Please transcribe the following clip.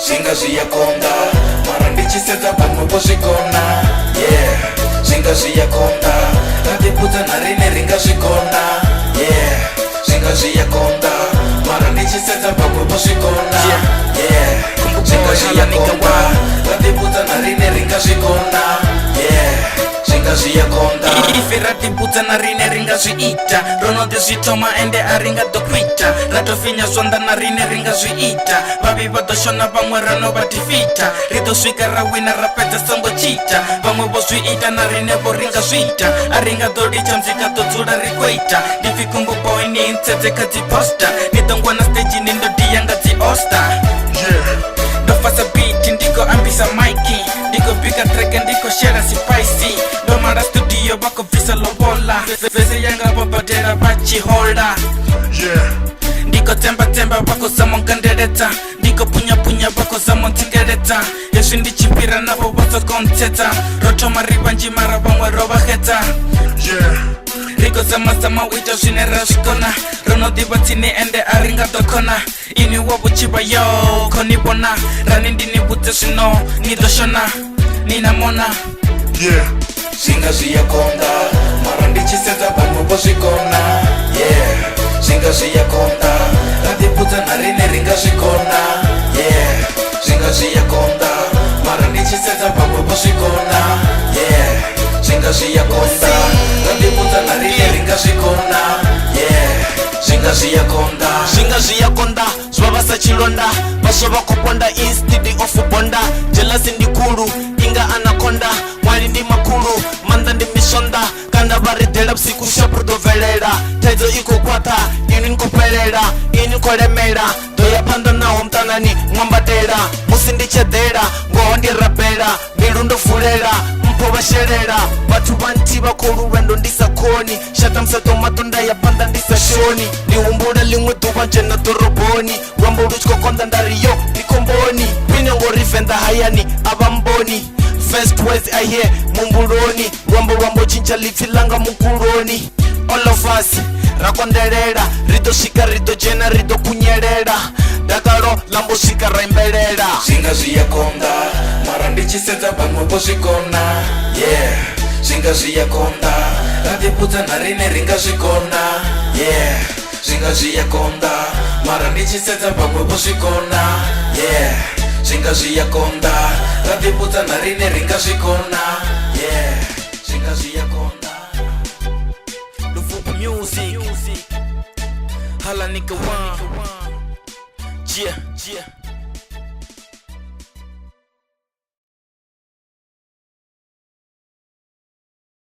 Singaziyakonda marandichisedza pamwe pozvikona yeah singaziyakonda ratiputa narine ringazvikona yeah singaziyakonda marandichisedza pamwe pozvikona yeah singaziyakonda ratiputa narine ringazvikona yeah singaziyakonda ife ratibudza narine ringazviita ronodezvitoma ende aringadokwita ratofinya zvonda narine ringazviita vavi vadoshona vamwe ranovatifita ritosvika rawina rapedza sangochita vamwe vozviita narine voringazviita aringadodicha mzvikatodzura rikweita ndifikumboboy nintsedzekadziposta nitongwana steji nindodiyangadziosta ndofasa biti ndikoambisa maiki ndikobika treke ndikoshera sipaisi ndomara studio vakobvisa lobola vese yanga vobhadhera vachiholda ndikotsembatsemba vakozamonganderedza ndikopunyapunya vakozamontsingeredza izvi ndichipira navo vozokontseta rotoma rivanjimara vamwe rovahedza rikozamazama uita zvine razvikona ronodiva tsini ende aringadokona ini wovuchiva yo konibona rani ndinibudze zvino nidoshona ninamona singaziyakonda mara ndichisedza vamwe vozvikona yeah singaziyakonda ratibudza narine ringazvikona yeah singaziyakonda mara ndichisedza vamwe vozvikona yeah singaziyakonda ratibudza narine ringazvikona yeah singaziyakonda zvavasa chilonda vasvo vakoponda instead of bonda jelasi ndikuru inga anakonda mwari ndi makuru manda ndi misonda kana varidhela vusiku shapurudovelela thaidzo ikokwata ini nkopelela ini kolemela doya phanda naho mtanani mwambatela musi ndichedhela ngoho ndirapela mbilu ndovulela mpo vashelela vathu vanti vakoluvendo ndisakhoni shatamusatomatu ndaya phanda ndisashoni ndihumbula limwe duva njena doroboni lwambo luchikokonda ndariyo ndikomboni pinengo rivenda hayani avamboni first words I hear mumbuloni lwambo chincha lipfilanga mukuloni all of us rakondelela ridosvika ridojena ridokunyelela dakalo lambosvika raimbelela singaziyakonda mara ndichisedza vamwe vozvikona yeah singaziyakonda ratibudza narine ringazvikona yeah singaziyakonda mara ndichisedza vamwe vozvikona yeah singaziyakonda ratibudza narine ringazvikona yeah singaziyakonda Lufupa music hala nigga one yeah